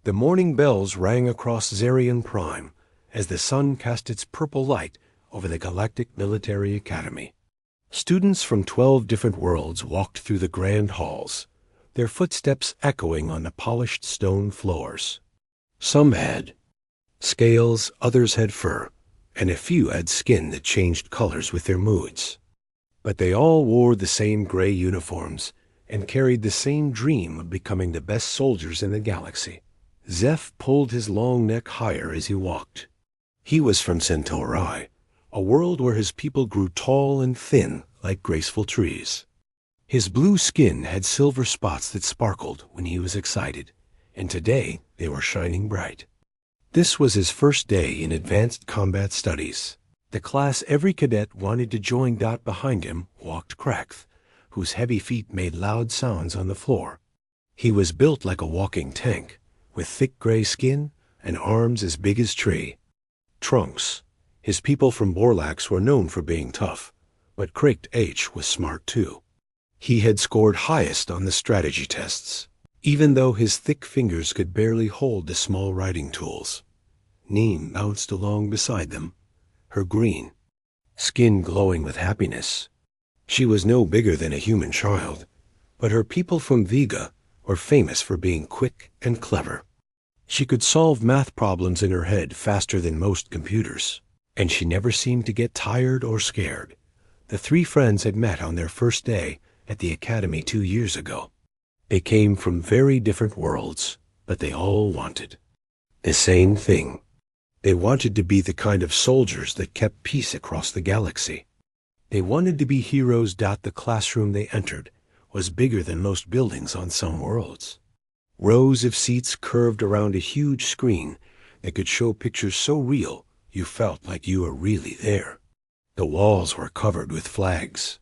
The morning bells rang across Zarian Prime as the sun cast its purple light over the Galactic Military Academy. Students from 12 different worlds walked through the grand halls, their footsteps echoing on the polished stone floors. Some had scales, others had fur, and a few had skin that changed colors with their moods. But they all wore the same gray uniforms and carried the same dream of becoming the best soldiers in the galaxy. Zeph pulled his long neck higher as he walked. He was from Centauri, a world where his people grew tall and thin like graceful trees. His blue skin had silver spots that sparkled when he was excited, and today they were shining bright. This was his first day in advanced combat studies. The class every cadet wanted to join. Behind him walked Krax, whose heavy feet made loud sounds on the floor. He was built like a walking tank, with thick gray skin and arms as big as tree. Trunks, his people from Borlax, were known for being tough, but Craked H was smart too. He had scored highest on the strategy tests, even though his thick fingers could barely hold the small writing tools. Neem bounced along beside them, her green skin glowing with happiness. She was no bigger than a human child, but her people from Vega were famous for being quick and clever. She could solve math problems in her head faster than most computers, and she never seemed to get tired or scared. The three friends had met on their first day at the academy 2 years ago. They came from very different worlds, but they all wanted the same thing. They wanted to be the kind of soldiers that kept peace across the galaxy. They wanted to be heroes. The classroom they entered was bigger than most buildings on some worlds. Rows of seats curved around a huge screen that could show pictures so real you felt like you were really there. The walls were covered with flags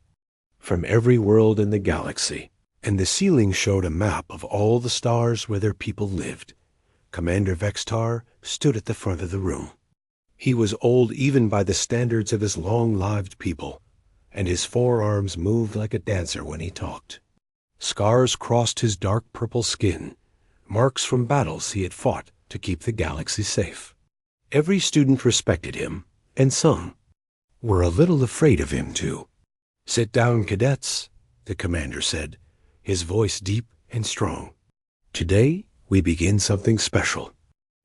from every world in the galaxy, and the ceiling showed a map of all the stars where their people lived. Commander Vextar stood at the front of the room. He was old even by the standards of his long-lived people, and his forearms moved like a dancer when he talked. Scars crossed his dark purple skin, marks from battles he had fought to keep the galaxy safe. Every student respected him, and some were a little afraid of him too. "Sit down, cadets," the commander said, his voice deep and strong. "Today we begin something special.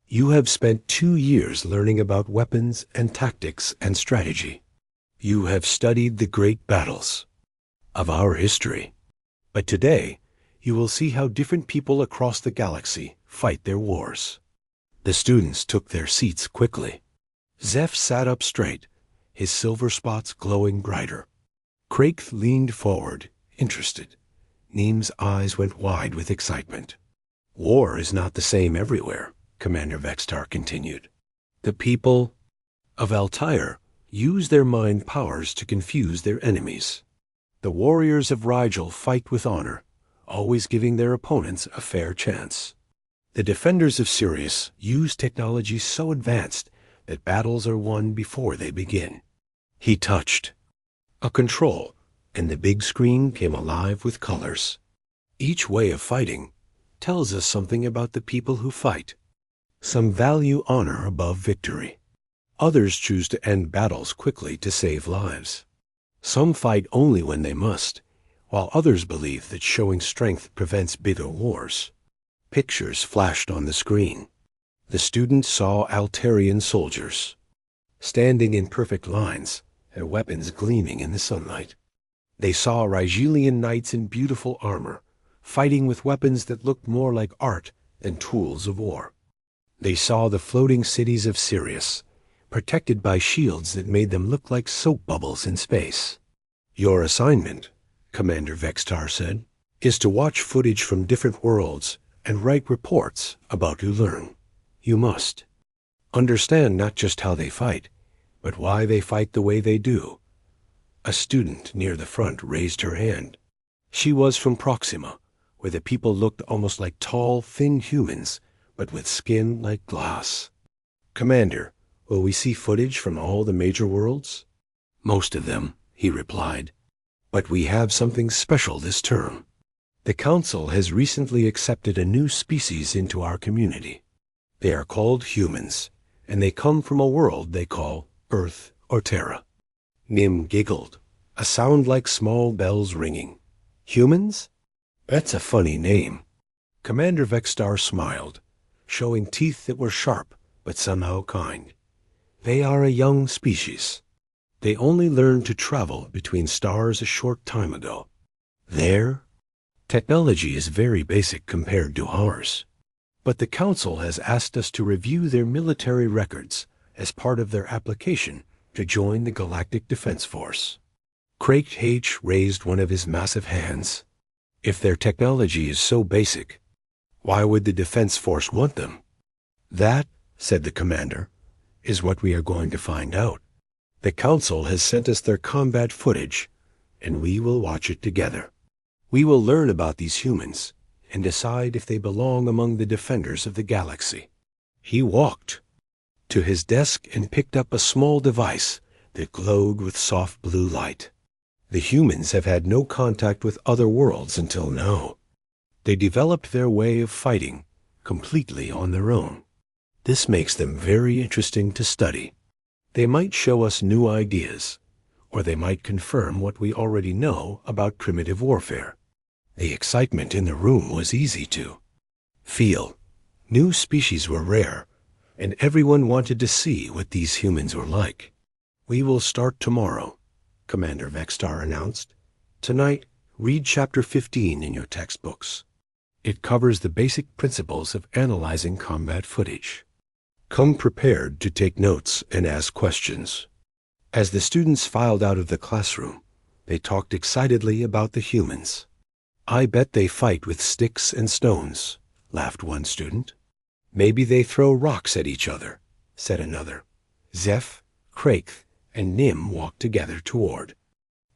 You have spent 2 years learning about weapons and tactics and strategy. You have studied the great battles of our history. But today you will see how different people across the galaxy fight their wars." The students took their seats quickly. Zeph sat up straight, his silver spots glowing brighter. Craik leaned forward, interested. Neem's eyes went wide with excitement. "War is not the same everywhere," Commander Vextar continued. "The people of Altair use their mind powers to confuse their enemies. The warriors of Rigel fight with honor, always giving their opponents a fair chance. The defenders of Sirius use technology so advanced that battles are won before they begin." He touched a control, and the big screen came alive with colors. "Each way of fighting tells us something about the people who fight. Some value honor above victory. Others choose to end battles quickly to save lives. Some fight only when they must, while others believe that showing strength prevents bigger wars." Pictures flashed on the screen. The students saw Altarian soldiers, standing in perfect lines, their weapons gleaming in the sunlight. They saw Rigelian knights in beautiful armor, fighting with weapons that looked more like art than tools of war. They saw the floating cities of Sirius, protected by shields that made them look like soap bubbles in space. "Your assignment," Commander Vextar said, "is to watch footage from different worlds and write reports about what you learn. You must understand not just how they fight, but why they fight the way they do." A student near the front raised her hand. She was from Proxima, where the people looked almost like tall, thin humans, but with skin like glass. "Commander, will we see footage from all the major worlds?" "Most of them," he replied. "But we have something special this term. The Council has recently accepted a new species into our community. They are called humans, and they come from a world they call Earth or Terra. Nim giggled, a sound like small bells ringing. Humans? That's a funny name. Commander Vexstar smiled, showing teeth that were sharp but somehow kind. They are a young species. They only learned to travel between stars a short time ago. Their technology is very basic compared to ours. But the Council has asked us to review their military records as part of their application to join the Galactic Defense Force. Craig H. raised one of his massive hands. If their technology is so basic, why would the Defense Force want them? That, said the commander, is what we are going to find out. The Council has sent us their combat footage, and we will watch it together. We will learn about these humans and decide if they belong among the defenders of the galaxy. He walked to his desk and picked up a small device that glowed with soft blue light. The humans have had no contact with other worlds until now. They developed their way of fighting completely on their own. This makes them very interesting to study. They might show us new ideas, or they might confirm what we already know about primitive warfare. The excitement in the room was easy to feel. New species were rare, and everyone wanted to see what these humans were like. We will start tomorrow, Commander Vexstar announced. Tonight, read Chapter 15 in your textbooks. It covers the basic principles of analyzing combat footage. Come prepared to take notes and ask questions. As the students filed out of the classroom, they talked excitedly about the humans. I bet they fight with sticks and stones, laughed one student. Maybe they throw rocks at each other, said another. Zeph, Craig, and Nim walked together toward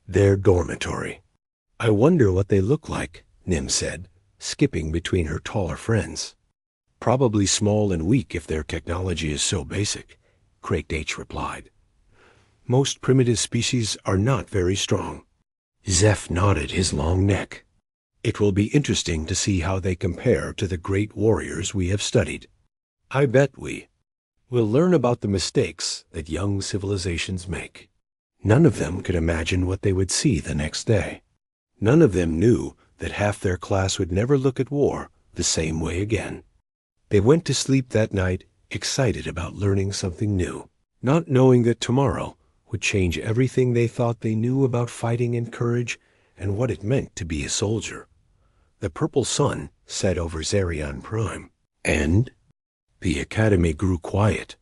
their dormitory. I wonder what they look like, Nim said, skipping between her taller friends. Probably small and weak if their technology is so basic, Craig H. replied. Most primitive species are not very strong. Zeph nodded his long neck. It will be interesting to see how they compare to the great warriors we have studied. I bet we will learn about the mistakes that young civilizations make. None of them could imagine what they would see the next day. None of them knew that half their class would never look at war the same way again. They went to sleep that night excited about learning something new, not knowing that tomorrow would change everything they thought they knew about fighting and courage and what it meant to be a soldier. The purple sun set over Zerion Prime, and the academy grew quiet.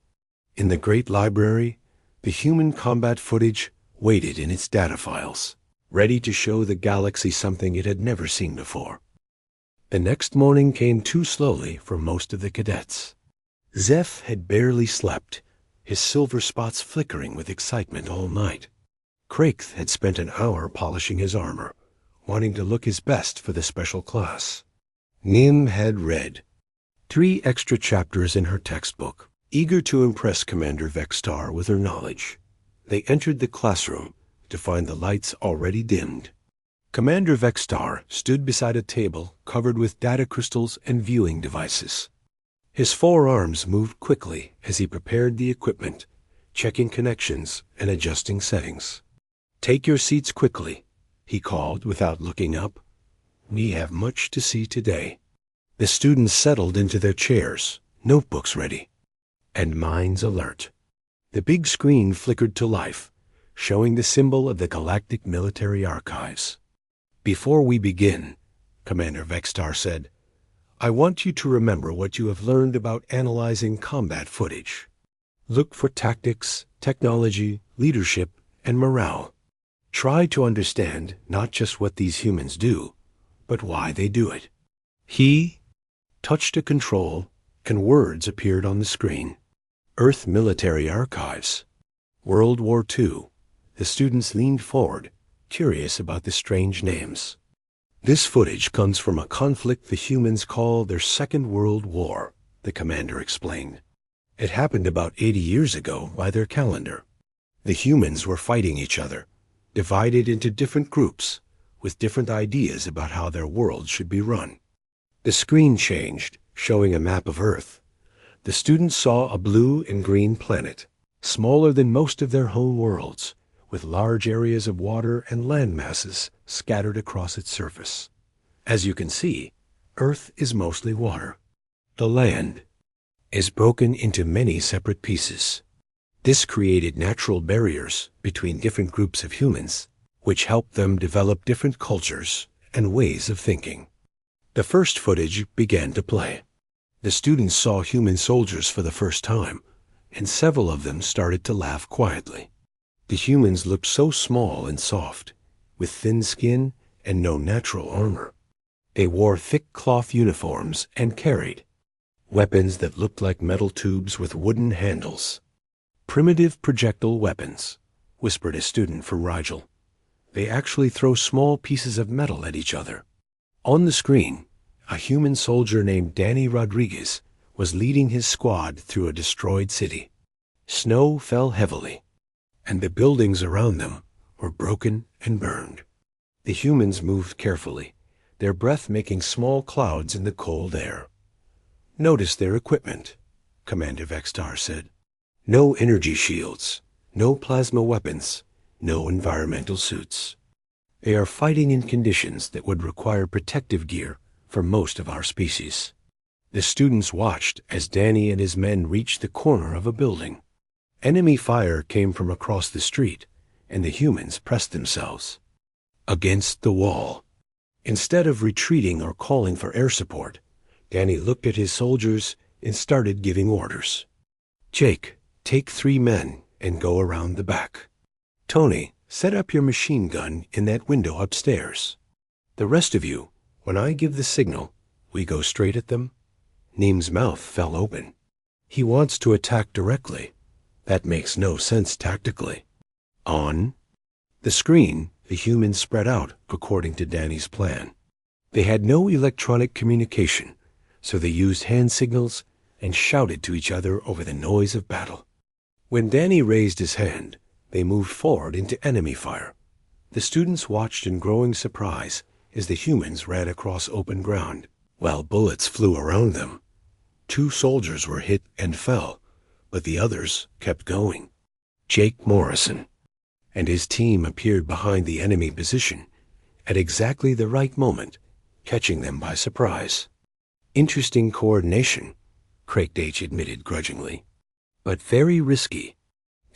In the great library, the human combat footage waited in its data files, ready to show the galaxy something it had never seen before. The next morning came too slowly for most of the cadets. Zeph had barely slept, his silver spots flickering with excitement all night. Craig had spent an hour polishing his armor, wanting to look his best for the special class. Nim had read 3 extra chapters in her textbook, eager to impress Commander Vexstar with her knowledge. They entered the classroom to find the lights already dimmed. Commander Vexstar stood beside a table covered with data crystals and viewing devices. His forearms moved quickly as he prepared the equipment, checking connections and adjusting settings. Take your seats quickly, he called without looking up. We have much to see today. The students settled into their chairs, notebooks ready, and minds alert. The big screen flickered to life, showing the symbol of the Galactic Military Archives. Before we begin, Commander Vexstar said, I want you to remember what you have learned about analyzing combat footage. Look for tactics, technology, leadership, and morale. Try to understand not just what these humans do, but why they do it. He touched a control, and words appeared on the screen. Earth Military Archives. World War II. The students leaned forward, curious about the strange names. This footage comes from a conflict the humans call their Second World War, the commander explained. It happened about 80 years ago by their calendar. The humans were fighting each other, divided into different groups, with different ideas about how their world should be run. The screen changed, showing a map of Earth. The students saw a blue and green planet, smaller than most of their home worlds, with large areas of water and land masses scattered across its surface. As you can see, Earth is mostly water. The land is broken into many separate pieces. This created natural barriers between different groups of humans, which helped them develop different cultures and ways of thinking. The first footage began to play. The students saw human soldiers for the first time, and several of them started to laugh quietly. The humans looked so small and soft, with thin skin and no natural armor. They wore thick cloth uniforms and carried weapons that looked like metal tubes with wooden handles. "Primitive projectile weapons," whispered a student from Rigel. "They actually throw small pieces of metal at each other." On the screen, a human soldier named Danny Rodriguez was leading his squad through a destroyed city. Snow fell heavily, and the buildings around them were broken and burned. The humans moved carefully, their breath making small clouds in the cold air. "Notice their equipment," Commander Vextar said. "No energy shields, no plasma weapons, no environmental suits. They are fighting in conditions that would require protective gear for most of our species." The students watched as Danny and his men reached the corner of a building. Enemy fire came from across the street, and the humans pressed themselves against the wall. Instead of retreating or calling for air support, Danny looked at his soldiers and started giving orders. "Jake, take 3 men and go around the back. Tony, set up your machine gun in that window upstairs. The rest of you, when I give the signal, we go straight at them." Neem's mouth fell open. "He wants to attack directly. That makes no sense tactically." On the screen, the humans spread out according to Danny's plan. They had no electronic communication, so they used hand signals and shouted to each other over the noise of battle. When Danny raised his hand, they moved forward into enemy fire. The students watched in growing surprise as the humans ran across open ground, while bullets flew around them. 2 soldiers were hit and fell, but the others kept going. Jake Morrison and his team appeared behind the enemy position at exactly the right moment, catching them by surprise. "Interesting coordination," Craig H. admitted grudgingly, "but very risky.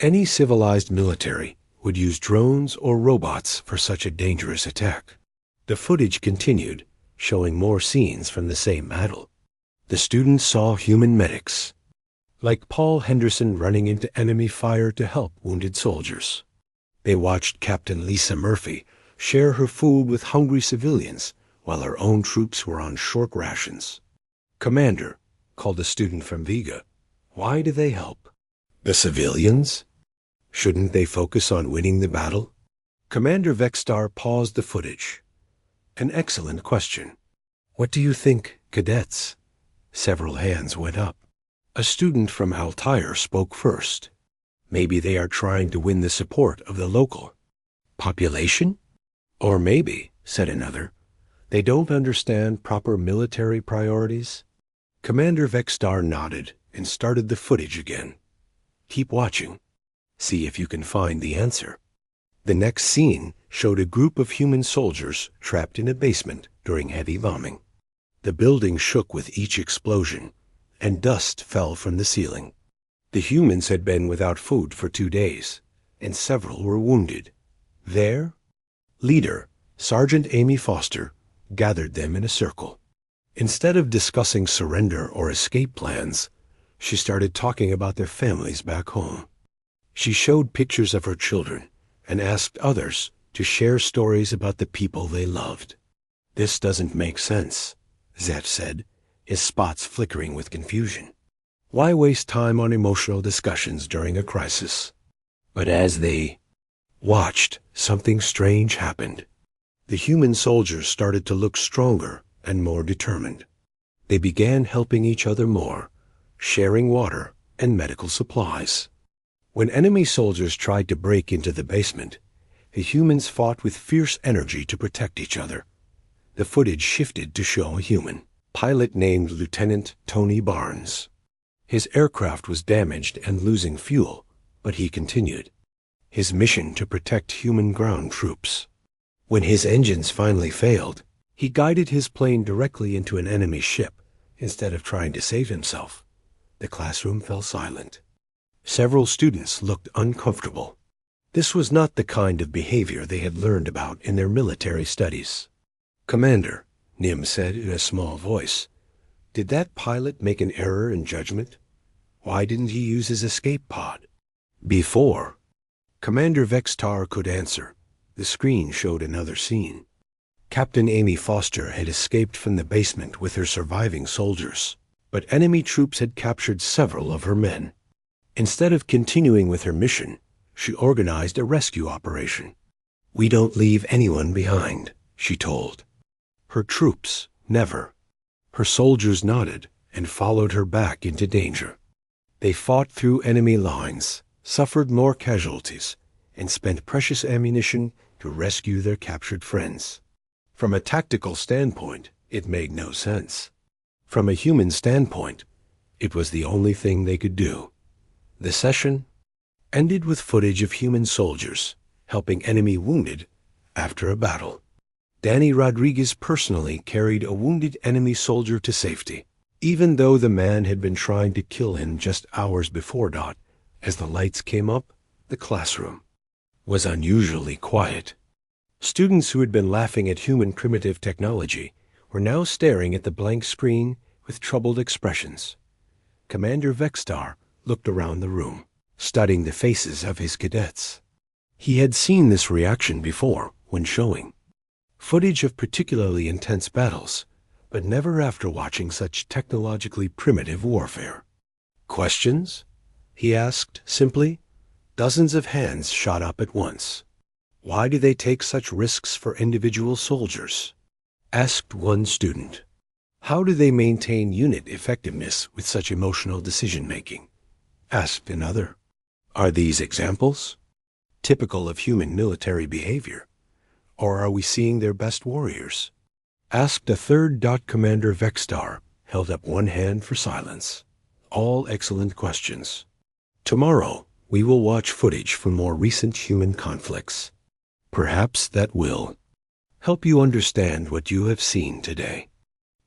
Any civilized military would use drones or robots for such a dangerous attack." The footage continued, showing more scenes from the same battle. The students saw human medics, like Paul Henderson, running into enemy fire to help wounded soldiers. They watched Captain Lisa Murphy share her food with hungry civilians while her own troops were on short rations. "Commander," called a student from Vega, "why do they help? The civilians? Shouldn't they focus on winning the battle?" Commander Vextar paused the footage. "An excellent question. What do you think, cadets?" Several hands went up. A student from Altair spoke first. "Maybe they are trying to win the support of the local population? Or maybe," said another, "they don't understand proper military priorities." Commander Vextar nodded and started the footage again. "Keep watching. See if you can find the answer." The next scene showed a group of human soldiers trapped in a basement during heavy bombing. The building shook with each explosion, and dust fell from the ceiling. The humans had been without food for 2 days, and several were wounded. Their leader, Sergeant Amy Foster, gathered them in a circle. Instead of discussing surrender or escape plans, she started talking about their families back home. She showed pictures of her children and asked others to share stories about the people they loved. "This doesn't make sense," Zet said, his spots flickering with confusion. "Why waste time on emotional discussions during a crisis?" But as they watched, something strange happened. The human soldiers started to look stronger and more determined. They began helping each other more, sharing water and medical supplies. When enemy soldiers tried to break into the basement, the humans fought with fierce energy to protect each other. The footage shifted to show a human pilot named Lieutenant Tony Barnes. His aircraft was damaged and losing fuel, but he continued his mission to protect human ground troops. When his engines finally failed, he guided his plane directly into an enemy ship instead of trying to save himself. The classroom fell silent. Several students looked uncomfortable. This was not the kind of behavior they had learned about in their military studies. "Commander," Nim said in a small voice, "did that pilot make an error in judgment? Why didn't he use his escape pod?" Before Commander Vextar could answer, the screen showed another scene. Captain Amy Foster had escaped from the basement with her surviving soldiers, but enemy troops had captured several of her men. Instead of continuing with her mission, she organized a rescue operation. "We don't leave anyone behind," she told. Her troops never. Her soldiers nodded and followed her back into danger. They fought through enemy lines, suffered more casualties, and spent precious ammunition to rescue their captured friends. From a tactical standpoint, it made no sense. From a human standpoint, it was the only thing they could do. The session ended with footage of human soldiers helping enemy wounded after a battle. Danny Rodriguez personally carried a wounded enemy soldier to safety, even though the man had been trying to kill him just hours before. As the lights came up, the classroom was unusually quiet. Students who had been laughing at human primitive technology were now staring at the blank screen with troubled expressions. Commander Vextar looked around the room, studying the faces of his cadets. He had seen this reaction before when showing footage of particularly intense battles, but never after watching such technologically primitive warfare. "Questions?" he asked simply. Dozens of hands shot up at once. "Why do they take such risks for individual soldiers?" asked one student. "How do they maintain unit effectiveness with such emotional decision-making?" asked another. "Are these examples typical of human military behavior, or are we seeing their best warriors?" asked a third. Commander Vextar held up one hand for silence. "All excellent questions. Tomorrow, we will watch footage from more recent human conflicts. Perhaps that will help you understand what you have seen today."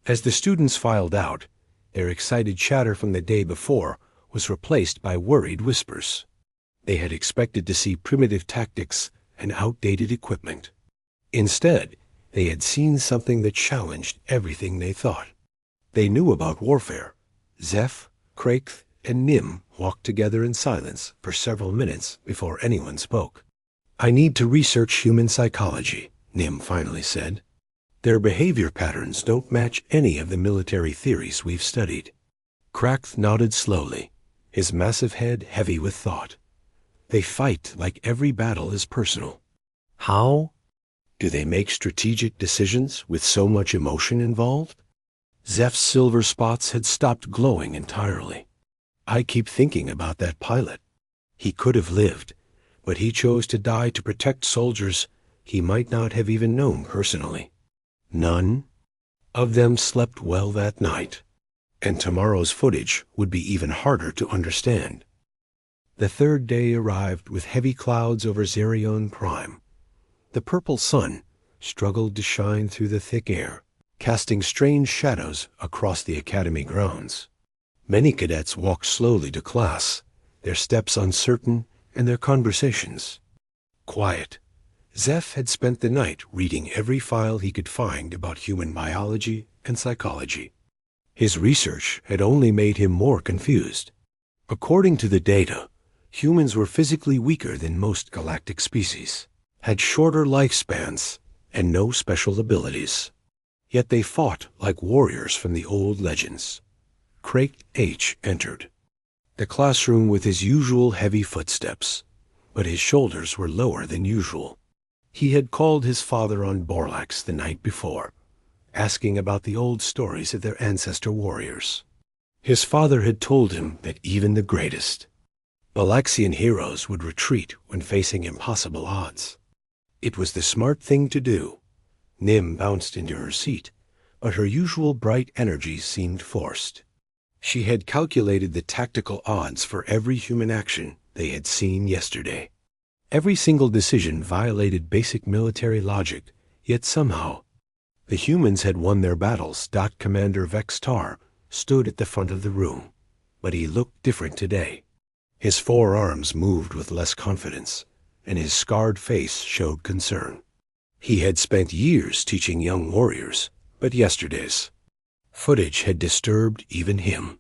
As the students filed out, their excited chatter from the day before was replaced by worried whispers. They had expected to see primitive tactics and outdated equipment. Instead, they had seen something that challenged everything they thought. They knew about warfare. Zeph, Craig, and Nim walked together in silence for several minutes before anyone spoke. "I need to research human psychology," Nim finally said. "Their behavior patterns don't match any of the military theories we've studied." Craig nodded slowly, his massive head heavy with thought. "They fight like every battle is personal. How do they make strategic decisions with so much emotion involved?" Zeph's silver spots had stopped glowing entirely. "I keep thinking about that pilot. He could have lived, but he chose to die to protect soldiers he might not have even known personally. None of them slept well that night, and tomorrow's footage would be even harder to understand." The third day arrived with heavy clouds over Zerion Prime. The purple sun struggled to shine through the thick air, casting strange shadows across the academy grounds. Many cadets walked slowly to class, their steps uncertain and their conversations quiet. Zeph had spent the night reading every file he could find about human biology and psychology. His research had only made him more confused. According to the data, humans were physically weaker than most galactic species, had shorter lifespans, and no special abilities. Yet they fought like warriors from the old legends. Craig H. entered the classroom with his usual heavy footsteps, but his shoulders were lower than usual. He had called his father on Borlax the night before, asking about the old stories of their ancestor warriors. His father had told him that even the greatest Balaxian heroes would retreat when facing impossible odds. It was the smart thing to do. Nim bounced into her seat, but her usual bright energy seemed forced. She had calculated the tactical odds for every human action they had seen yesterday. Every single decision violated basic military logic, yet somehow the humans had won their battles. Commander Vextar stood at the front of the room, but he looked different today. His forearms moved with less confidence, and his scarred face showed concern. He had spent years teaching young warriors, but yesterday's footage had disturbed even him.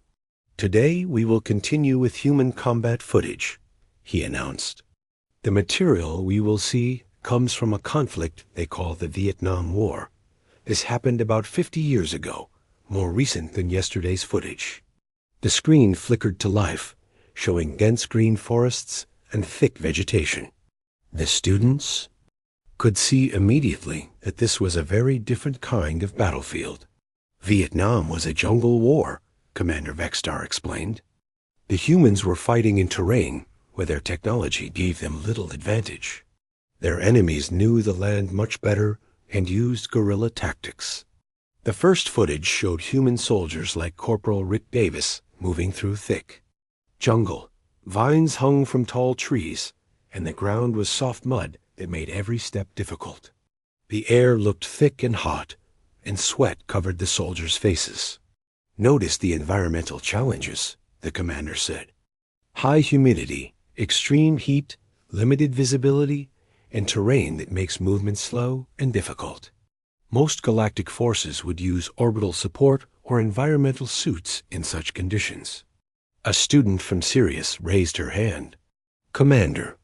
Today we will continue with human combat footage, he announced. The material we will see comes from a conflict they call the Vietnam War. This happened about 50 years ago, more recent than yesterday's footage. The screen flickered to life, showing dense green forests and thick vegetation. The students could see immediately that this was a very different kind of battlefield. Vietnam was a jungle war, Commander Vextar explained. The humans were fighting in terrain where their technology gave them little advantage. Their enemies knew the land much better and used guerrilla tactics. The first footage showed human soldiers like Corporal Rick Davis moving through thick jungle. Vines hung from tall trees, and the ground was soft mud that made every step difficult. The air looked thick and hot, and sweat covered the soldiers' faces. Notice the environmental challenges, the commander said. High humidity, extreme heat, limited visibility, and terrain that makes movement slow and difficult. Most galactic forces would use orbital support or environmental suits in such conditions. A student from Sirius raised her hand. Commander,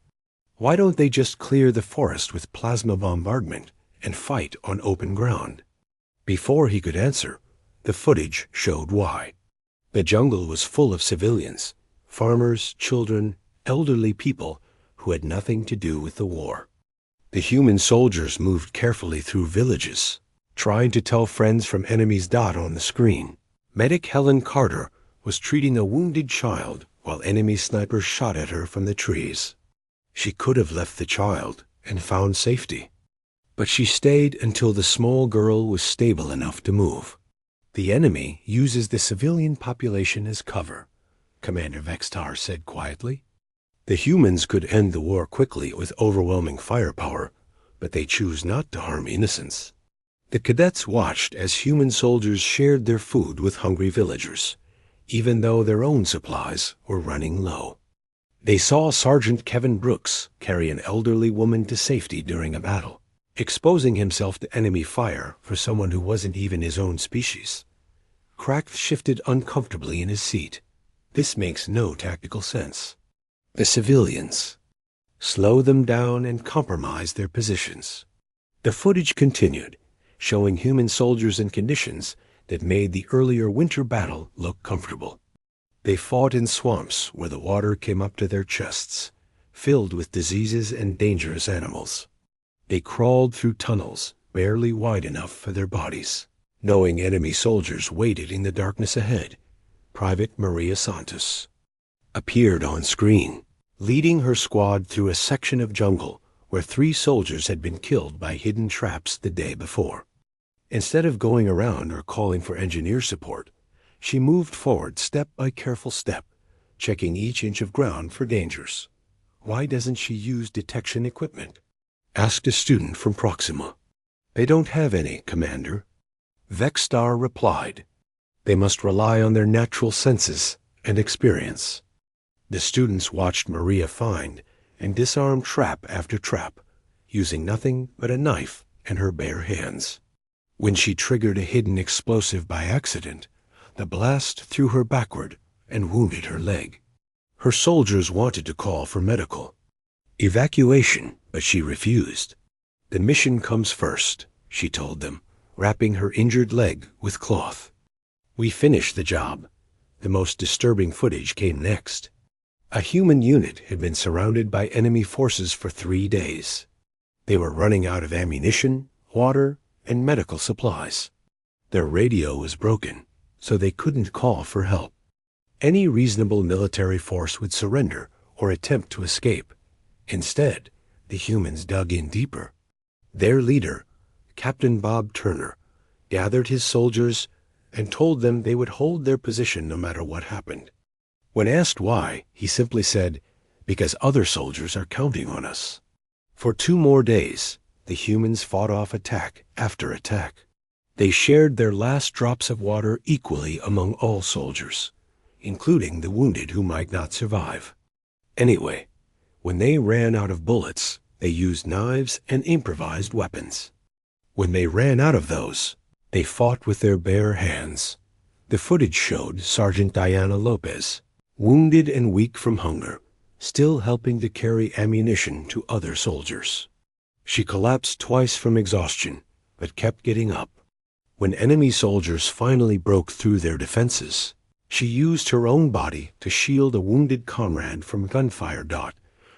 why don't they just clear the forest with plasma bombardment and fight on open ground? Before he could answer, the footage showed why. The jungle was full of civilians, farmers, children, elderly people who had nothing to do with the war. The human soldiers moved carefully through villages, trying to tell friends from enemies. On the screen, medic Helen Carter was treating a wounded child while enemy snipers shot at her from the trees. She could have left the child and found safety, but she stayed until the small girl was stable enough to move. The enemy uses the civilian population as cover, Commander Vextar said quietly. The humans could end the war quickly with overwhelming firepower, but they choose not to harm innocents. The cadets watched as human soldiers shared their food with hungry villagers, even though their own supplies were running low. They saw Sergeant Kevin Brooks carry an elderly woman to safety during a battle, exposing himself to enemy fire for someone who wasn't even his own species. Crack shifted uncomfortably in his seat. This makes no tactical sense. The civilians slow them down and compromise their positions. The footage continued, showing human soldiers in conditions that made the earlier winter battle look comfortable. They fought in swamps where the water came up to their chests, filled with diseases and dangerous animals. They crawled through tunnels barely wide enough for their bodies, knowing enemy soldiers waited in the darkness ahead. Private Maria Santos appeared on screen, leading her squad through a section of jungle where 3 soldiers had been killed by hidden traps the day before. Instead of going around or calling for engineer support, she moved forward step by careful step, checking each inch of ground for dangers. Why doesn't she use detection equipment? Asked a student from Proxima. They don't have any, Commander. Vextar replied. They must rely on their natural senses and experience. The students watched Maria find and disarm trap after trap, using nothing but a knife and her bare hands. When she triggered a hidden explosive by accident, the blast threw her backward and wounded her leg. Her soldiers wanted to call for medical evacuation, but she refused. The mission comes first, she told them, wrapping her injured leg with cloth. We finished the job. The most disturbing footage came next. A human unit had been surrounded by enemy forces for 3 days. They were running out of ammunition, water, and medical supplies. Their radio was broken, so they couldn't call for help. Any reasonable military force would surrender or attempt to escape. Instead, the humans dug in deeper. Their leader, Captain Bob Turner, gathered his soldiers and told them they would hold their position no matter what happened. When asked why, he simply said, "Because other soldiers are counting on us." For 2 more days, the humans fought off attack after attack. They shared their last drops of water equally among all soldiers, including the wounded who might not survive. Anyway, when they ran out of bullets, they used knives and improvised weapons. When they ran out of those, they fought with their bare hands. The footage showed Sergeant Diana Lopez, wounded and weak from hunger, still helping to carry ammunition to other soldiers. She collapsed twice from exhaustion, but kept getting up. When enemy soldiers finally broke through their defenses, she used her own body to shield a wounded comrade from gunfire.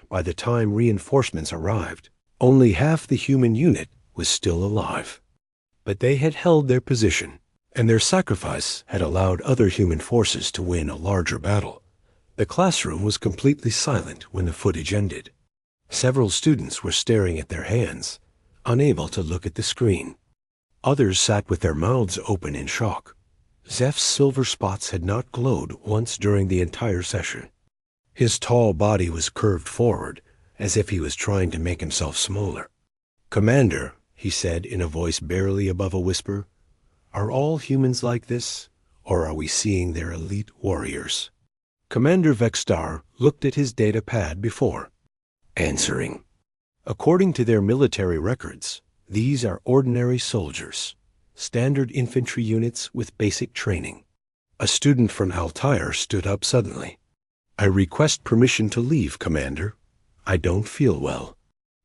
By the time reinforcements arrived, only half the human unit was still alive. But they had held their position, and their sacrifice had allowed other human forces to win a larger battle. The classroom was completely silent when the footage ended. Several students were staring at their hands, unable to look at the screen. Others sat with their mouths open in shock. Zeph's silver spots had not glowed once during the entire session. His tall body was curved forward, as if he was trying to make himself smaller. "Commander," he said in a voice barely above a whisper, "are all humans like this, or are we seeing their elite warriors?" Commander Vextar looked at his data pad before answering. According to their military records, these are ordinary soldiers, standard infantry units with basic training. A student from Altair stood up suddenly. "I request permission to leave, Commander. I don't feel well."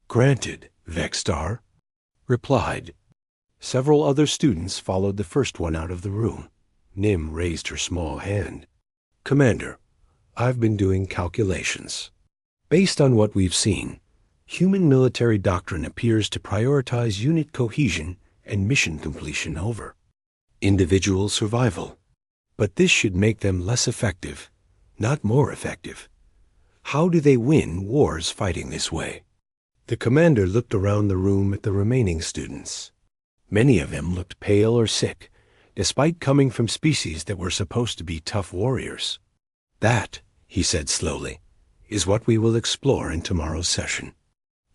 "Granted," Vextar replied. Several other students followed the first one out of the room. Nim raised her small hand. "Commander, I've been doing calculations. Based on what we've seen, human military doctrine appears to prioritize unit cohesion and mission completion over individual survival. But this should make them less effective, not more effective. How do they win wars fighting this way?" The commander looked around the room at the remaining students. Many of them looked pale or sick, despite coming from species that were supposed to be tough warriors. "That," he said slowly, "is what we will explore in tomorrow's session.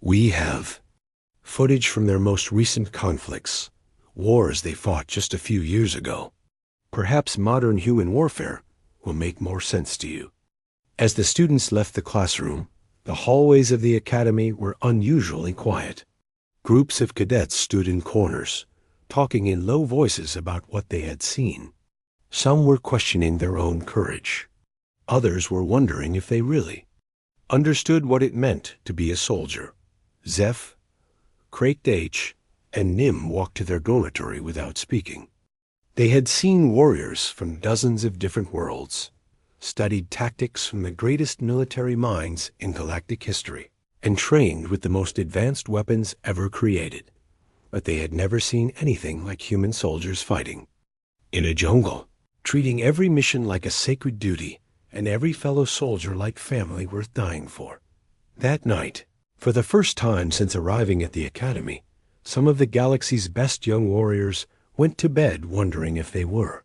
We have footage from their most recent conflicts, wars they fought just a few years ago. Perhaps modern human warfare will make more sense to you." As the students left the classroom, the hallways of the academy were unusually quiet. Groups of cadets stood in corners, talking in low voices about what they had seen. Some were questioning their own courage. Others were wondering if they really understood what it meant to be a soldier. Zeph, Crate H, and Nim walked to their dormitory without speaking. They had seen warriors from dozens of different worlds, studied tactics from the greatest military minds in galactic history, and trained with the most advanced weapons ever created. But they had never seen anything like human soldiers fighting in a jungle, treating every mission like a sacred duty and every fellow soldier like family worth dying for. That night, for the first time since arriving at the academy, some of the galaxy's best young warriors went to bed wondering if they were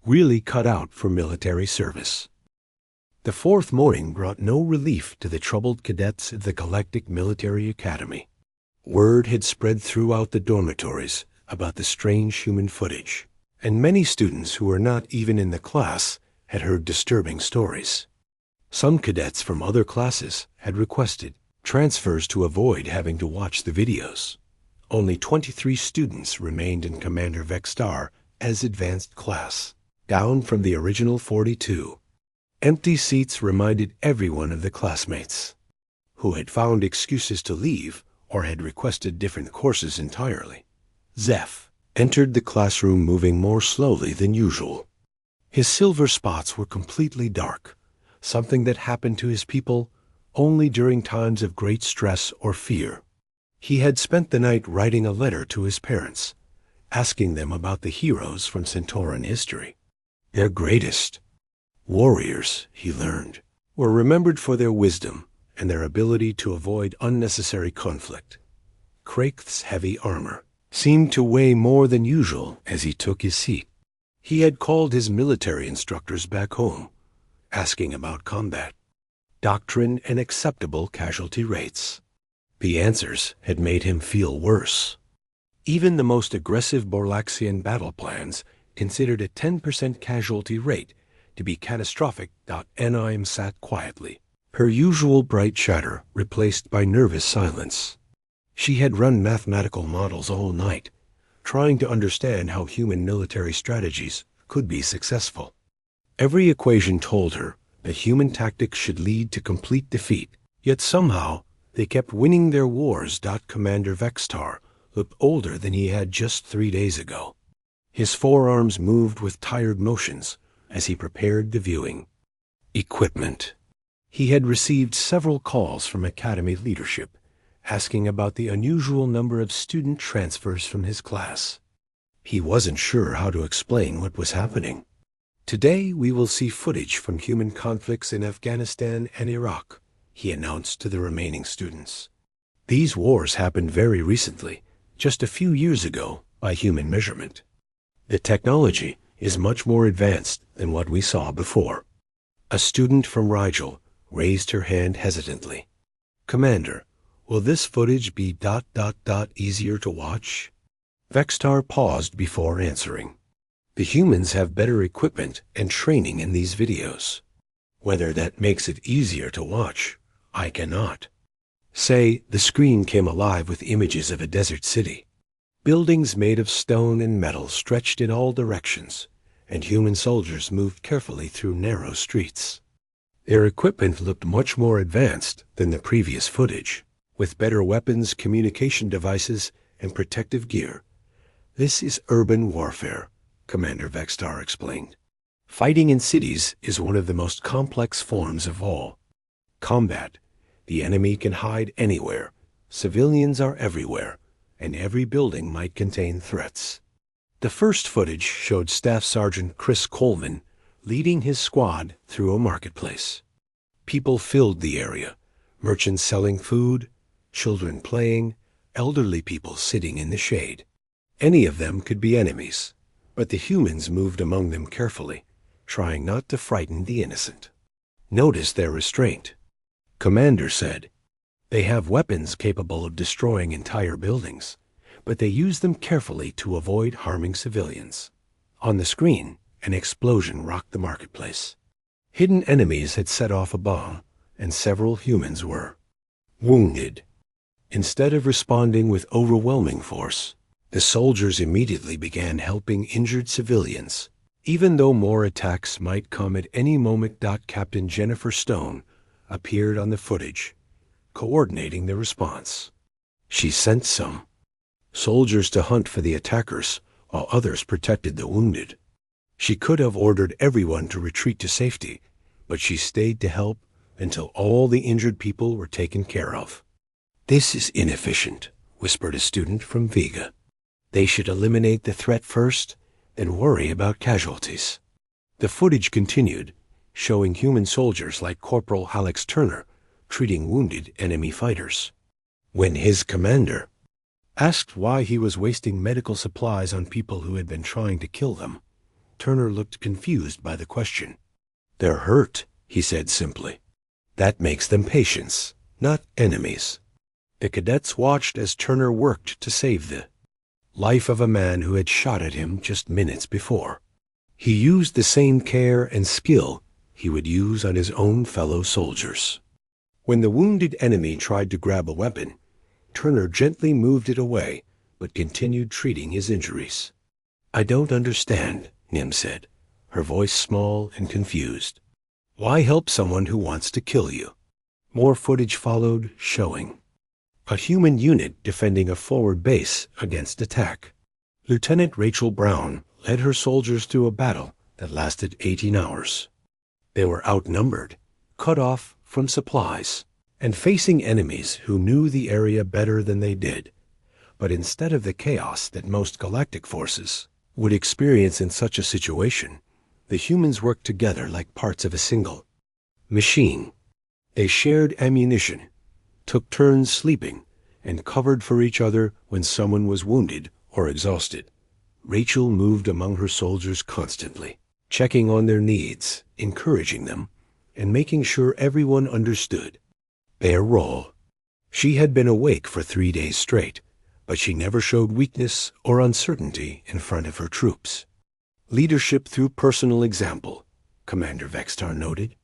really cut out for military service. The 4th morning brought no relief to the troubled cadets of the Galactic Military Academy. Word had spread throughout the dormitories about the strange human footage, and many students who were not even in the class had heard disturbing stories. Some cadets from other classes had requested transfers to avoid having to watch the videos. Only 23 students remained in Commander Vextar as advanced class, down from the original 42. Empty seats reminded everyone of the classmates, who had found excuses to leave or had requested different courses entirely. Zeph entered the classroom moving more slowly than usual. His silver spots were completely dark, something that happened to his people only during times of great stress or fear. He had spent the night writing a letter to his parents, asking them about the heroes from Centauran history. Their greatest warriors, he learned, were remembered for their wisdom and their ability to avoid unnecessary conflict. Kraith's heavy armor seemed to weigh more than usual as he took his seat. He had called his military instructors back home, asking about combat, doctrine, and acceptable casualty rates. The answers had made him feel worse. Even the most aggressive Borlaxian battle plans considered a 10% casualty rate to be catastrophic. Anaim sat quietly, her usual bright chatter replaced by nervous silence. She had run mathematical models all night, trying to understand how human military strategies could be successful. Every equation told her that human tactics should lead to complete defeat, yet somehow they kept winning their wars. Commander Vextar looked older than he had just 3 days ago. His forearms moved with tired motions as he prepared the viewing. Equipment. He had received several calls from Academy leadership, asking about the unusual number of student transfers from his class. He wasn't sure how to explain what was happening. Today we will see footage from human conflicts in Afghanistan and Iraq, he announced to the remaining students. These wars happened very recently, just a few years ago by human measurement. The technology is much more advanced than what we saw before. A student from Rigel raised her hand hesitantly. Commander, will this footage be ... easier to watch? Vextar paused before answering. The humans have better equipment and training in these videos. Whether that makes it easier to watch, I cannot. Say, the screen came alive with images of a desert city. Buildings made of stone and metal stretched in all directions, and human soldiers moved carefully through narrow streets. Their equipment looked much more advanced than the previous footage, with better weapons, communication devices, and protective gear. This is urban warfare, Commander Vextar explained. Fighting in cities is one of the most complex forms of all. Combat. The enemy can hide anywhere. Civilians are everywhere, and every building might contain threats. The first footage showed Staff Sergeant Chris Colvin leading his squad through a marketplace. People filled the area, merchants selling food, children playing, elderly people sitting in the shade. Any of them could be enemies, but the humans moved among them carefully, trying not to frighten the innocent. Notice their restraint. Commander said, they have weapons capable of destroying entire buildings, but they use them carefully to avoid harming civilians. On the screen, an explosion rocked the marketplace. Hidden enemies had set off a bomb, and several humans were wounded. Instead of responding with overwhelming force, the soldiers immediately began helping injured civilians, even though more attacks might come at any moment. Captain Jennifer Stone appeared on the footage, coordinating the response. She sent some soldiers to hunt for the attackers, while others protected the wounded. She could have ordered everyone to retreat to safety, but she stayed to help until all the injured people were taken care of. This is inefficient, whispered a student from Vega. They should eliminate the threat first, then worry about casualties. The footage continued, showing human soldiers like Corporal Alex Turner treating wounded enemy fighters. When his commander asked why he was wasting medical supplies on people who had been trying to kill them, Turner looked confused by the question. They're hurt, he said simply. That makes them patients, not enemies. The cadets watched as Turner worked to save the life of a man who had shot at him just minutes before. He used the same care and skill he would use on his own fellow soldiers. When the wounded enemy tried to grab a weapon, Turner gently moved it away, but continued treating his injuries. I don't understand, Nim said, her voice small and confused. Why help someone who wants to kill you? More footage followed, showing a human unit defending a forward base against attack. Lieutenant Rachel Brown led her soldiers through a battle that lasted 18 hours. They were outnumbered, cut off from supplies, and facing enemies who knew the area better than they did. But instead of the chaos that most galactic forces would experience in such a situation, the humans worked together like parts of a single machine. They shared ammunition, took turns sleeping, and covered for each other when someone was wounded or exhausted. Rachel moved among her soldiers constantly, checking on their needs, encouraging them, and making sure everyone understood their role. She had been awake for 3 days straight, but she never showed weakness or uncertainty in front of her troops. Leadership through personal example, Commander Vextar noted.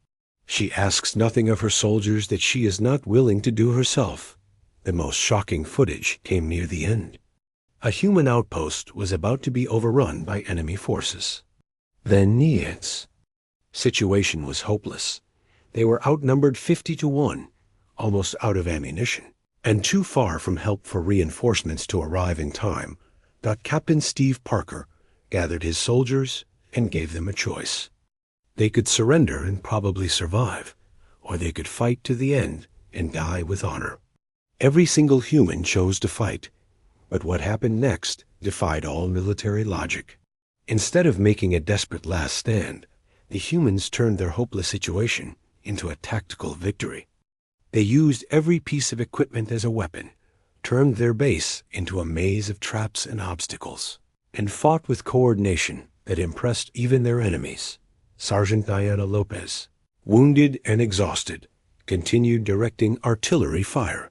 She asks nothing of her soldiers that she is not willing to do herself. The most shocking footage came near the end. A human outpost was about to be overrun by enemy forces. The Needs. Situation was hopeless. They were outnumbered 50-1, almost out of ammunition, and too far from help for reinforcements to arrive in time. Captain Steve Parker gathered his soldiers and gave them a choice. They could surrender and probably survive, or they could fight to the end and die with honor. Every single human chose to fight, but what happened next defied all military logic. Instead of making a desperate last stand, the humans turned their hopeless situation into a tactical victory. They used every piece of equipment as a weapon, turned their base into a maze of traps and obstacles, and fought with coordination that impressed even their enemies. Sergeant Diana Lopez, wounded and exhausted, continued directing artillery fire,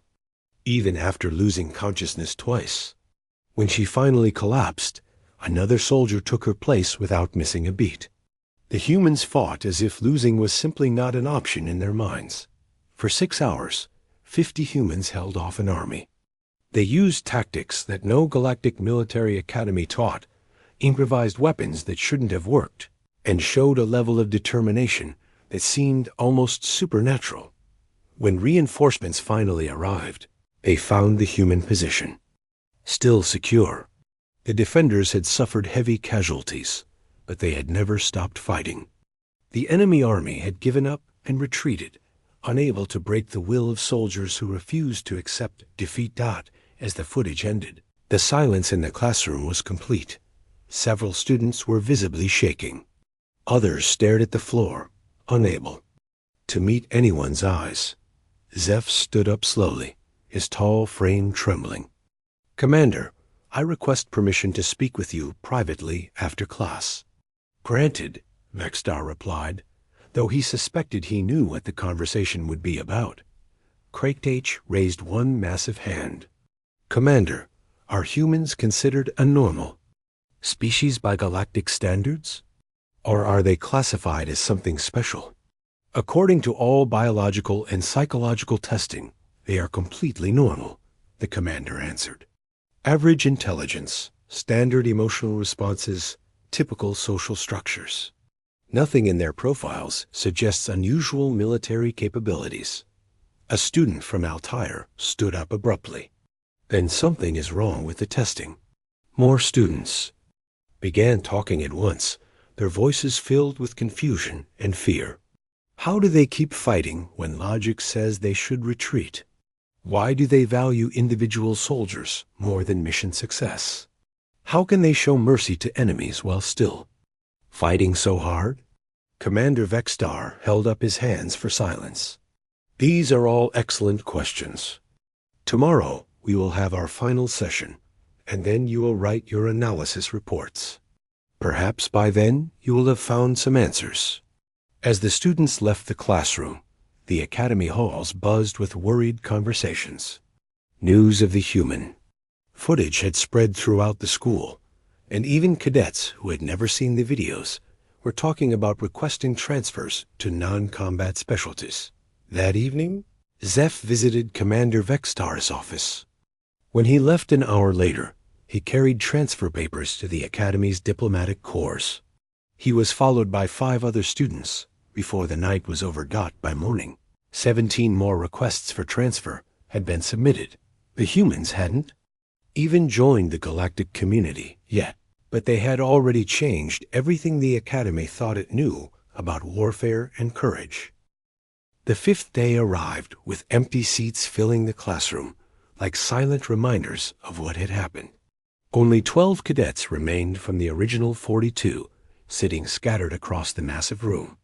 even after losing consciousness twice. When she finally collapsed, another soldier took her place without missing a beat. The humans fought as if losing was simply not an option in their minds. For 6 hours, 50 humans held off an army. They used tactics that no galactic military academy taught, improvised weapons that shouldn't have worked, and showed a level of determination that seemed almost supernatural. When reinforcements finally arrived, they found the human position still secure. The defenders had suffered heavy casualties, but they had never stopped fighting. The enemy army had given up and retreated, unable to break the will of soldiers who refused to accept defeat. As the footage ended, the silence in the classroom was complete. Several students were visibly shaking. Others stared at the floor, unable to meet anyone's eyes. Zeph stood up slowly, his tall frame trembling. "Commander, I request permission to speak with you privately after class." "Granted," Vextar replied, though he suspected he knew what the conversation would be about. Craigtach raised one massive hand. "Commander, are humans considered a normal species by galactic standards? Or are they classified as something special?" "According to all biological and psychological testing, they are completely normal," the commander answered. "Average intelligence, standard emotional responses, typical social structures. Nothing in their profiles suggests unusual military capabilities." A student from Altair stood up abruptly. "Then something is wrong with the testing." More students began talking at once, their voices filled with confusion and fear. How do they keep fighting when logic says they should retreat? Why do they value individual soldiers more than mission success? How can they show mercy to enemies while still fighting so hard? Commander Vextar held up his hands for silence. "These are all excellent questions. Tomorrow we will have our final session, and then you will write your analysis reports. Perhaps by then you will have found some answers." As the students left the classroom, the academy halls buzzed with worried conversations. News of the human footage had spread throughout the school, and even cadets who had never seen the videos were talking about requesting transfers to non-combat specialties. That evening, Zeph visited Commander Vextar's office. When he left an hour later, he carried transfer papers to the Academy's diplomatic corps. He was followed by 5 other students before the night was over. By morning, 17 more requests for transfer had been submitted. The humans hadn't even joined the galactic community yet, but they had already changed everything the Academy thought it knew about warfare and courage. The 5th day arrived with empty seats filling the classroom, like silent reminders of what had happened. Only 12 cadets remained from the original 42, sitting scattered across the massive room.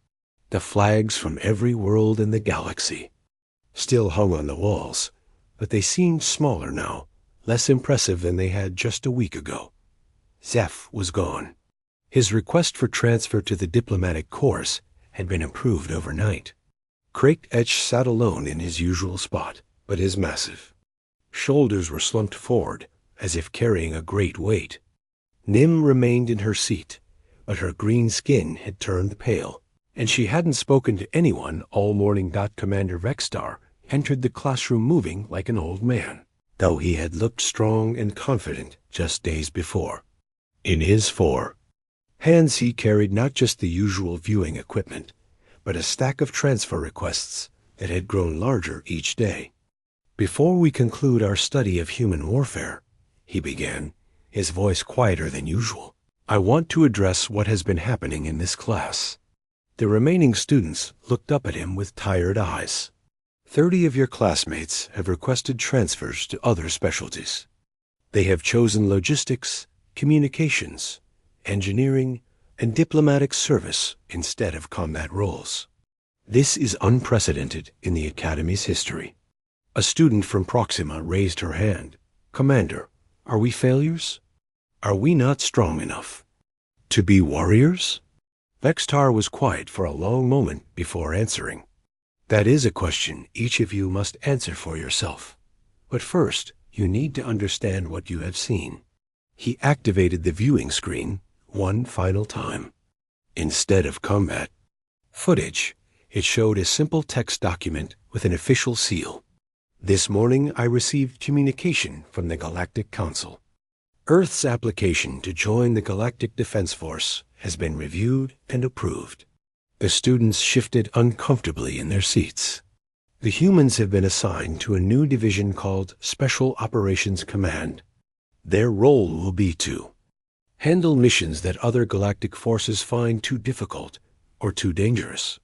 The flags from every world in the galaxy still hung on the walls, but they seemed smaller now, less impressive than they had just a week ago. Zeph was gone. His request for transfer to the diplomatic corps had been approved overnight. Crate Etch sat alone in his usual spot, but his massive shoulders were slumped forward, as if carrying a great weight. Nim remained in her seat, but her green skin had turned pale, and she hadn't spoken to anyone all morning. Commander Vexstar entered the classroom moving like an old man, though he had looked strong and confident just days before. In his 4 hands he carried not just the usual viewing equipment, but a stack of transfer requests that had grown larger each day. "Before we conclude our study of human warfare," he began, his voice quieter than usual, "I want to address what has been happening in this class." The remaining students looked up at him with tired eyes. 30 of your classmates have requested transfers to other specialties. They have chosen logistics, communications, engineering, and diplomatic service instead of combat roles. This is unprecedented in the Academy's history. A student from Proxima raised her hand. "Commander, are we failures? Are we not strong enough to be warriors?" Vextar was quiet for a long moment before answering. "That is a question each of you must answer for yourself. But first, you need to understand what you have seen." He activated the viewing screen one final time. Instead of combat footage, it showed a simple text document with an official seal. "This morning I received communication from the Galactic Council. Earth's application to join the Galactic Defense Force has been reviewed and approved." The students shifted uncomfortably in their seats. The humans have been assigned to a new division called Special Operations Command. Their role will be to handle missions that other galactic forces find too difficult or too dangerous.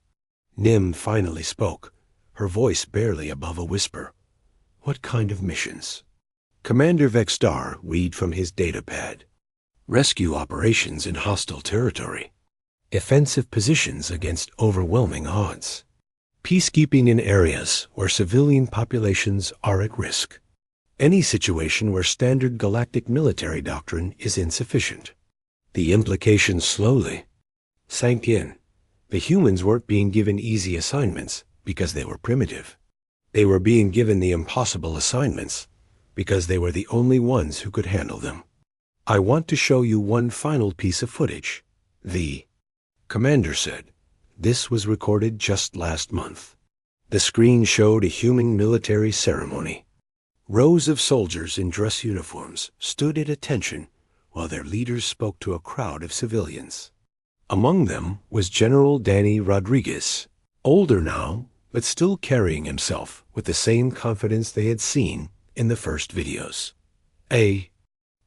Nim finally spoke, her voice barely above a whisper. "What kind of missions?" Commander Vexstar read from his datapad. "Rescue operations in hostile territory. Offensive positions against overwhelming odds. Peacekeeping in areas where civilian populations are at risk. Any situation where standard galactic military doctrine is insufficient." The implications slowly sank in. The humans weren't being given easy assignments because they were primitive. They were being given the impossible assignments because they were the only ones who could handle them. "I want to show you one final piece of footage," the commander said. "This was recorded just last month." The screen showed a human military ceremony. Rows of soldiers in dress uniforms stood at attention while their leaders spoke to a crowd of civilians. Among them was General Danny Rodriguez, older now, but still carrying himself with the same confidence they had seen in the first videos. A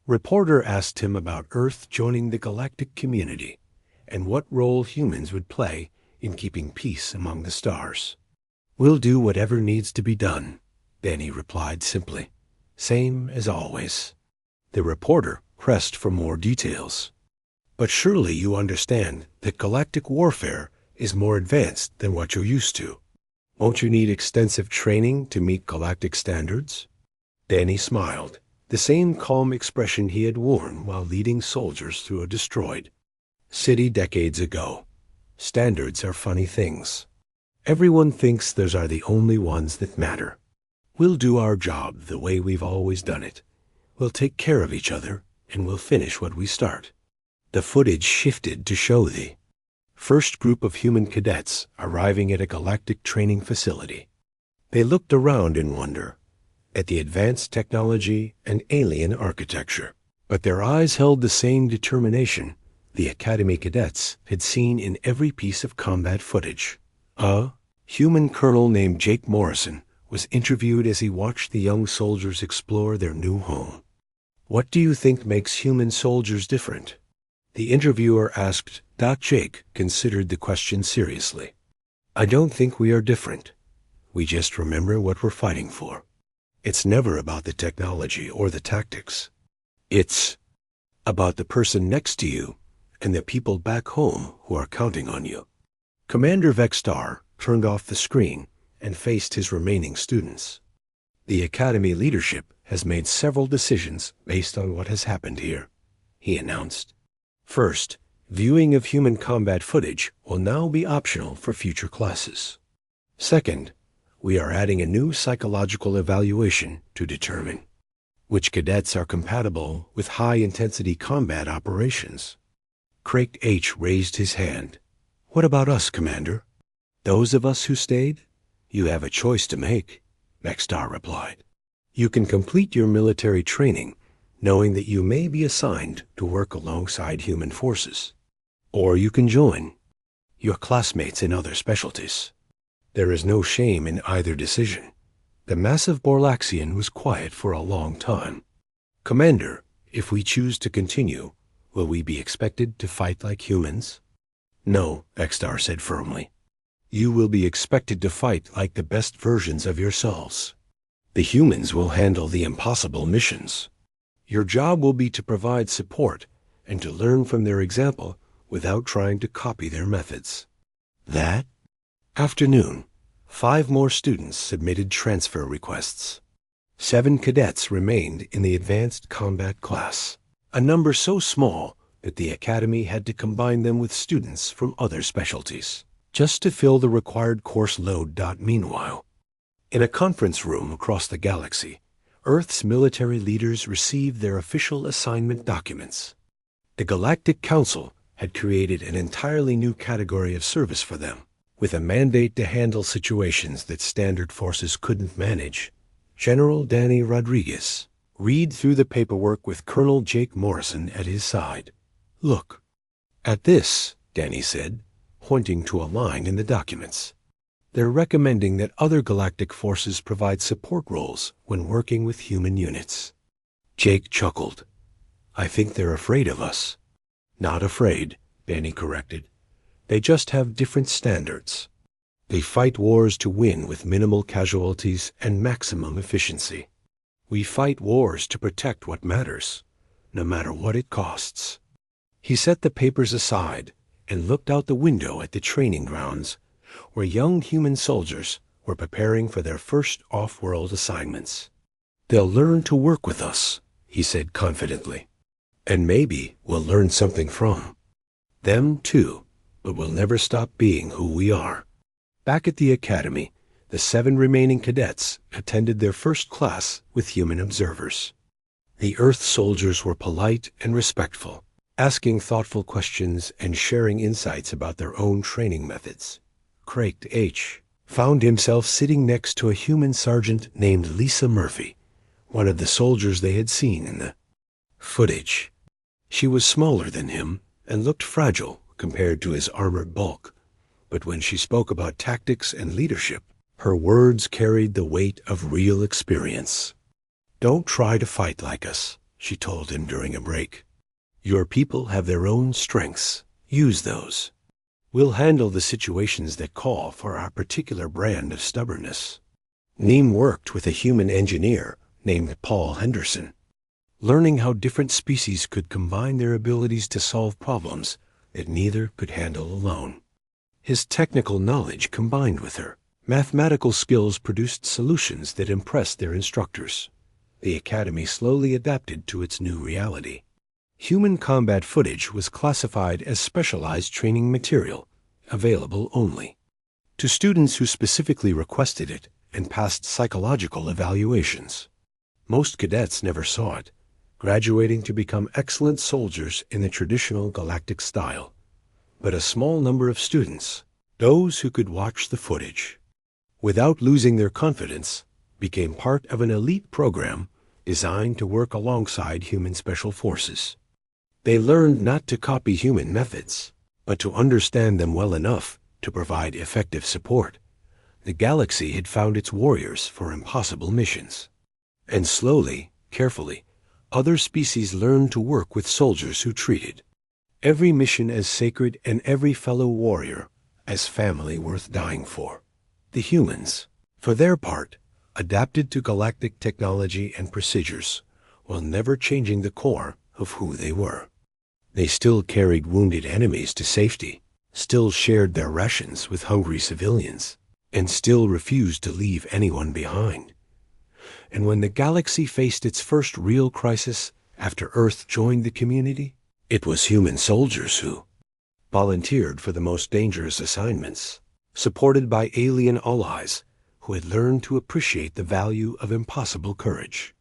reporter asked him about Earth joining the galactic community and what role humans would play in keeping peace among the stars. "We'll do whatever needs to be done," Danny replied simply. "Same as always." The reporter pressed for more details. "But surely you understand that galactic warfare is more advanced than what you're used to. Won't you need extensive training to meet galactic standards?" Danny smiled, the same calm expression he had worn while leading soldiers through a destroyed city decades ago. "Standards are funny things. Everyone thinks those are the only ones that matter. We'll do our job the way we've always done it. We'll take care of each other, and we'll finish what we start." The footage shifted to show the first group of human cadets arriving at a galactic training facility. They looked around in wonder at the advanced technology and alien architecture, but their eyes held the same determination the Academy cadets had seen in every piece of combat footage. A human colonel named Jake Morrison was interviewed as he watched the young soldiers explore their new home. "What do you think makes human soldiers different?" the interviewer asked. Jake considered the question seriously. "I don't think we are different. We just remember what we're fighting for. It's never about the technology or the tactics. It's about the person next to you and the people back home who are counting on you." Commander Vexstar turned off the screen and faced his remaining students. "The Academy leadership has made several decisions based on what has happened here," he announced. First, viewing of human combat footage will now be optional for future classes. Second, we are adding a new psychological evaluation to determine which cadets are compatible with high-intensity combat operations. Craig H. raised his hand. What about us, Commander? Those of us who stayed? You have a choice to make, Maxstar replied. You can complete your military training knowing that you may be assigned to work alongside human forces. Or you can join your classmates in other specialties. There is no shame in either decision. The massive Borlaxian was quiet for a long time. Commander, if we choose to continue, will we be expected to fight like humans? No, Extar said firmly. You will be expected to fight like the best versions of yourselves. The humans will handle the impossible missions. Your job will be to provide support and to learn from their example without trying to copy their methods. That afternoon, 5 more students submitted transfer requests. 7 cadets remained in the advanced combat class, a number so small that the academy had to combine them with students from other specialties, just to fill the required course load. Meanwhile, in a conference room across the galaxy, Earth's military leaders received their official assignment documents. The Galactic Council had created an entirely new category of service for them, with a mandate to handle situations that standard forces couldn't manage. General Danny Rodriguez read through the paperwork with Colonel Jake Morrison at his side. Look at this, Danny said, pointing to a line in the documents. They're recommending that other galactic forces provide support roles when working with human units. Jake chuckled. I think they're afraid of us. Not afraid, Danny corrected. They just have different standards. They fight wars to win with minimal casualties and maximum efficiency. We fight wars to protect what matters, no matter what it costs. He set the papers aside and looked out the window at the training grounds, where young human soldiers were preparing for their first off-world assignments. They'll learn to work with us, he said confidently. And maybe we'll learn something from them, too. But we'll never stop being who we are. Back at the academy, the 7 remaining cadets attended their first class with human observers. The Earth soldiers were polite and respectful, asking thoughtful questions and sharing insights about their own training methods. Craig H. found himself sitting next to a human sergeant named Lisa Murphy, one of the soldiers they had seen in the footage. She was smaller than him and looked fragile compared to his armored bulk, but when she spoke about tactics and leadership, her words carried the weight of real experience. Don't try to fight like us, she told him during a break. Your people have their own strengths. Use those. We'll handle the situations that call for our particular brand of stubbornness. Neem worked with a human engineer named Paul Henderson, learning how different species could combine their abilities to solve problems that neither could handle alone. His technical knowledge combined with her mathematical skills produced solutions that impressed their instructors. The academy slowly adapted to its new reality. Human combat footage was classified as specialized training material, available only to students who specifically requested it and passed psychological evaluations. Most cadets never saw it, graduating to become excellent soldiers in the traditional galactic style. But a small number of students, those who could watch the footage without losing their confidence, became part of an elite program designed to work alongside human special forces. They learned not to copy human methods, but to understand them well enough to provide effective support. The galaxy had found its warriors for impossible missions. And slowly, carefully, other species learned to work with soldiers who treated every mission as sacred and every fellow warrior as family worth dying for. The humans, for their part, adapted to galactic technology and procedures, while never changing the core of who they were. They still carried wounded enemies to safety, still shared their rations with hungry civilians, and still refused to leave anyone behind. And when the galaxy faced its first real crisis after Earth joined the community, It was human soldiers who volunteered for the most dangerous assignments, supported by alien allies who had learned to appreciate the value of impossible courage.